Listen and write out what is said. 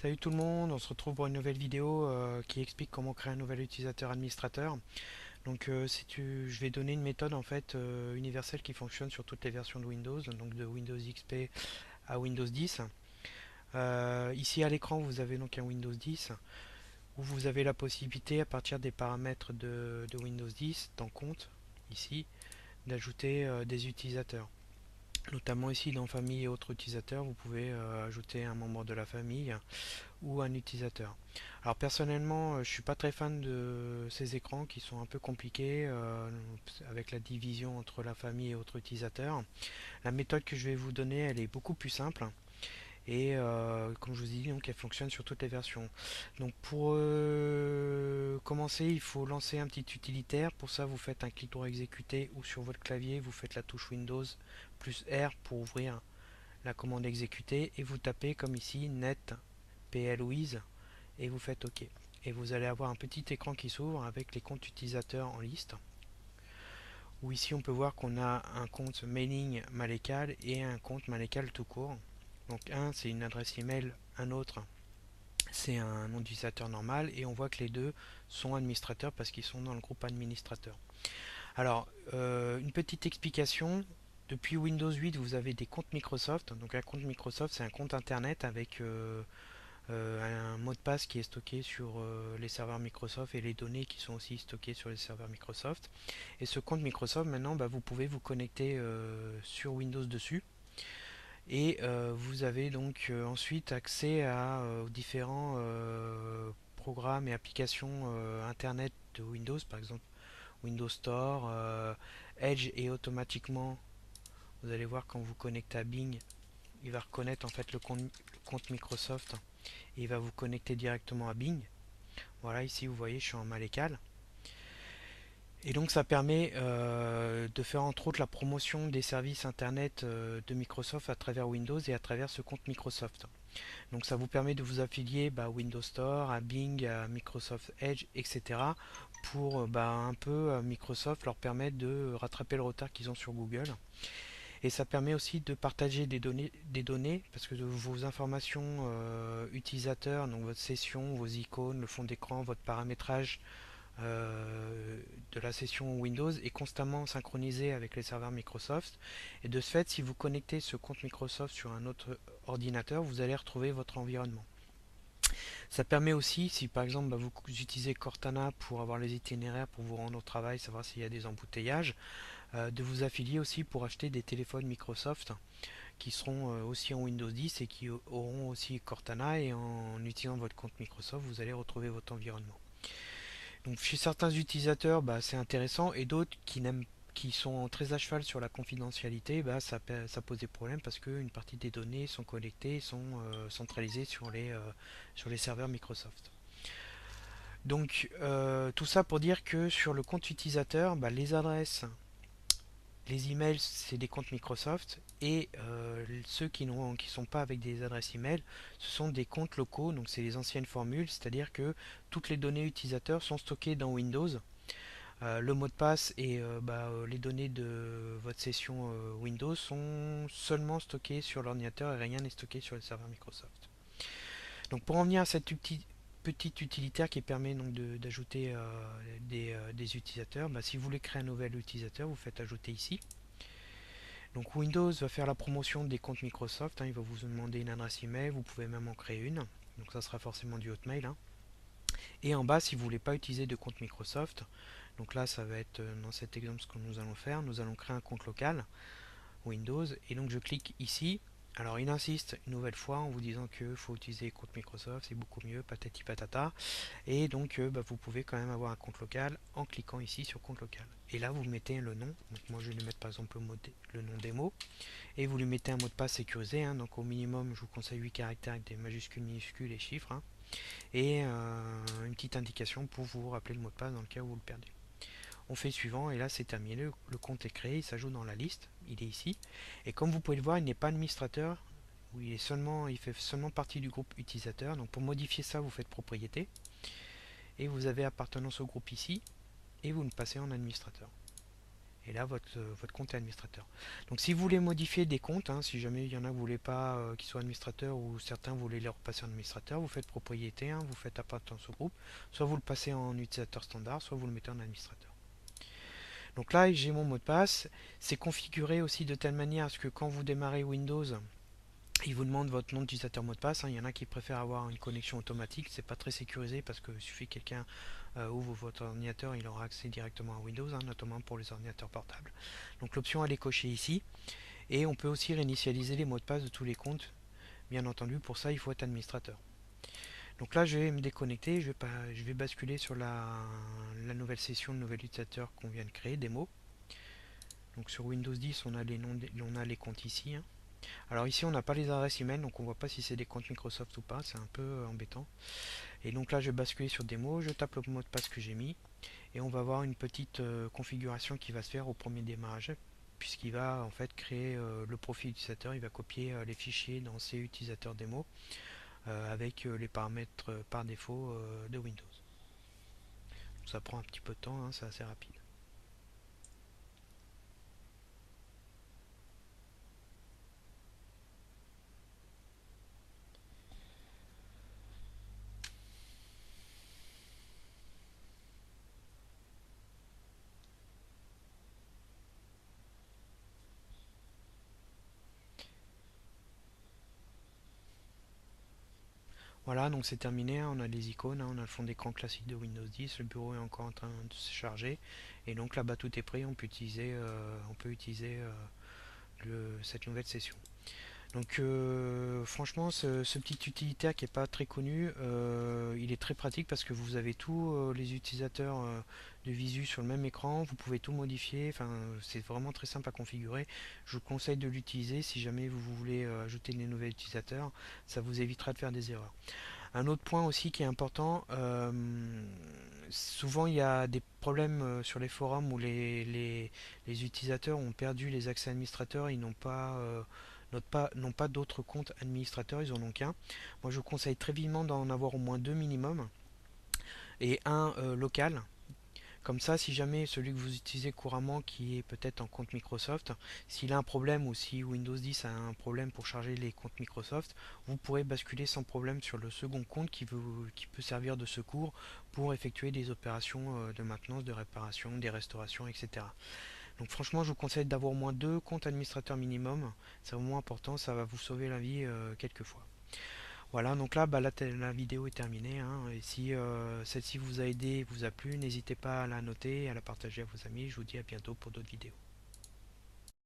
Salut tout le monde, on se retrouve pour une nouvelle vidéo qui explique comment créer un nouvel utilisateur administrateur. Donc je vais donner une méthode en fait universelle qui fonctionne sur toutes les versions de Windows, donc de Windows XP à Windows 10. Ici à l'écran vous avez donc un Windows 10 où vous avez la possibilité à partir des paramètres de Windows 10 dans compte ici d'ajouter des utilisateurs. Notamment ici dans famille et autres utilisateurs, vous pouvez ajouter un membre de la famille ou un utilisateur. Alors personnellement, je suis pas très fan de ces écrans qui sont un peu compliqués avec la division entre la famille et autres utilisateurs. La méthode que je vais vous donner, elle est beaucoup plus simple et comme je vous ai dit, donc elle fonctionne sur toutes les versions. Donc pour commencer, il faut lancer un petit utilitaire. Pour ça, vous faites un clic droit exécuter ou sur votre clavier, vous faites la touche Windows plus R pour ouvrir la commande exécuter et vous tapez comme ici net plwiz et vous faites OK. Et vous allez avoir un petit écran qui s'ouvre avec les comptes utilisateurs en liste. Où ici on peut voir qu'on a un compte mailing Malécal et un compte Malécal tout court. Donc un c'est une adresse email, un autre c'est un nom d'utilisateur normal et on voit que les deux sont administrateurs parce qu'ils sont dans le groupe administrateur. Alors une petite explication. Depuis Windows 8 vous avez des comptes Microsoft. Donc un compte Microsoft c'est un compte internet avec un mot de passe qui est stocké sur les serveurs Microsoft et les données qui sont aussi stockées sur les serveurs Microsoft. Et ce compte Microsoft, maintenant, vous pouvez vous connecter sur Windows dessus. Et vous avez donc ensuite accès aux différents programmes et applications Internet de Windows, par exemple Windows Store, Edge, et automatiquement, vous allez voir quand vous connectez à Bing, il va reconnaître en fait le compte Microsoft et il va vous connecter directement à Bing. Voilà, ici vous voyez, je suis en Malécal. Et donc ça permet de faire entre autres la promotion des services internet de Microsoft à travers Windows et à travers ce compte Microsoft. Donc ça vous permet de vous affilier à Windows Store, à Bing, à Microsoft Edge, etc. pour un peu Microsoft leur permettre de rattraper le retard qu'ils ont sur Google. Et ça permet aussi de partager des données parce que vos informations utilisateurs, donc votre session, vos icônes, le fond d'écran, votre paramétrage de la session Windows est constamment synchronisé avec les serveurs Microsoft. Et de ce fait, si vous connectez ce compte Microsoft sur un autre ordinateur, vous allez retrouver votre environnement. Ça permet aussi, si par exemple vous utilisez Cortana pour avoir les itinéraires pour vous rendre au travail, savoir s'il y a des embouteillages, de vous affilier aussi pour acheter des téléphones Microsoft qui seront aussi en Windows 10 et qui auront aussi Cortana, et en utilisant votre compte Microsoft, vous allez retrouver votre environnement. Donc chez certains utilisateurs, c'est intéressant, et d'autres qui sont très à cheval sur la confidentialité, ça pose des problèmes parce qu'une partie des données sont collectées et sont centralisées sur les serveurs Microsoft. Donc tout ça pour dire que sur le compte utilisateur, les adresses, les emails, c'est des comptes Microsoft, et ceux qui ne sont pas avec des adresses email, ce sont des comptes locaux, donc c'est les anciennes formules, c'est-à-dire que toutes les données utilisateurs sont stockées dans Windows. Le mot de passe et les données de votre session Windows sont seulement stockées sur l'ordinateur et rien n'est stocké sur le serveur Microsoft. Donc pour en venir à cette petit utilitaire qui permet donc d'ajouter des utilisateurs, si vous voulez créer un nouvel utilisateur, vous faites ajouter ici. Donc Windows va faire la promotion des comptes Microsoft, il va vous demander une adresse email, vous pouvez même en créer une, donc ça sera forcément du Hotmail. Et en bas, si vous ne voulez pas utiliser de compte Microsoft, donc là ça va être dans cet exemple ce que nous allons faire, nous allons créer un compte local Windows, et donc je clique ici. Alors il insiste une nouvelle fois en vous disant qu'il faut utiliser compte Microsoft, c'est beaucoup mieux, patati patata. Et donc vous pouvez quand même avoir un compte local en cliquant ici sur compte local. Et là vous mettez le nom, donc moi je vais lui mettre par exemple le nom démo, et vous lui mettez un mot de passe sécurisé, donc au minimum je vous conseille 8 caractères avec des majuscules, minuscules et chiffres, et une petite indication pour vous rappeler le mot de passe dans le cas où vous le perdez. On fait suivant et là c'est terminé, le compte est créé, il s'ajoute dans la liste, il est ici. Et comme vous pouvez le voir, il n'est pas administrateur, il fait seulement partie du groupe utilisateur. Donc pour modifier ça, vous faites propriété et vous avez appartenance au groupe ici et vous le passez en administrateur. Et là, votre compte est administrateur. Donc si vous voulez modifier des comptes, hein, si jamais il y en a que vous voulez pas qu'ils soient administrateurs ou certains vous voulez les repasser en administrateur, vous faites propriété, hein, vous faites appartenance au groupe, soit vous le passez en utilisateur standard, soit vous le mettez en administrateur. Donc là, j'ai mon mot de passe. C'est configuré aussi de telle manière à ce que quand vous démarrez Windows, il vous demande votre nom d'utilisateur mot de passe, hein. Il y en a qui préfèrent avoir une connexion automatique. C'est pas très sécurisé parce qu'il suffit que quelqu'un ouvre votre ordinateur, il aura accès directement à Windows, hein, notamment pour les ordinateurs portables. Donc l'option elle est cochée ici. Et on peut aussi réinitialiser les mots de passe de tous les comptes. Bien entendu, pour ça, il faut être administrateur. Donc là, je vais me déconnecter. Je vais basculer sur la nouvelle session de nouvel utilisateur qu'on vient de créer, démo. Donc sur Windows 10, on a les noms, on a les comptes ici, hein. Alors ici, on n'a pas les adresses email, donc on voit pas si c'est des comptes Microsoft ou pas. C'est un peu embêtant. Et donc là, je vais basculer sur démo. Je tape le mot de passe que j'ai mis. Et on va avoir une petite configuration qui va se faire au premier démarrage, puisqu'il va en fait créer le profil utilisateur. Il va copier les fichiers dans ces utilisateurs démo avec les paramètres par défaut de Windows. Donc ça prend un petit peu de temps, hein, c'est assez rapide. Voilà, donc c'est terminé, hein, on a les icônes, hein, on a le fond d'écran classique de Windows 10, le bureau est encore en train de se charger, et donc là-bas tout est prêt, on peut utiliser cette nouvelle session. Donc franchement, ce petit utilitaire qui n'est pas très connu, il est très pratique parce que vous avez tous les utilisateurs de Visu sur le même écran, vous pouvez tout modifier, enfin c'est vraiment très simple à configurer. Je vous conseille de l'utiliser si jamais vous voulez ajouter des nouveaux utilisateurs, ça vous évitera de faire des erreurs. Un autre point aussi qui est important, souvent il y a des problèmes sur les forums où les utilisateurs ont perdu les accès administrateurs, ils n'ont pas d'autres comptes administrateurs, ils en ont qu'un. Moi je vous conseille très vivement d'en avoir au moins deux minimum et un local. Comme ça, si jamais celui que vous utilisez couramment, qui est peut-être en compte Microsoft, s'il a un problème ou si Windows 10 a un problème pour charger les comptes Microsoft, vous pourrez basculer sans problème sur le second compte qui peut servir de secours pour effectuer des opérations de maintenance, de réparation, des restaurations, etc. Donc franchement, je vous conseille d'avoir au moins deux comptes administrateurs minimum. C'est vraiment important, ça va vous sauver la vie quelquefois. Voilà, donc là, bah, la vidéo est terminée, hein. Et si celle-ci vous a aidé, vous a plu, n'hésitez pas à la noter et à la partager à vos amis. Je vous dis à bientôt pour d'autres vidéos.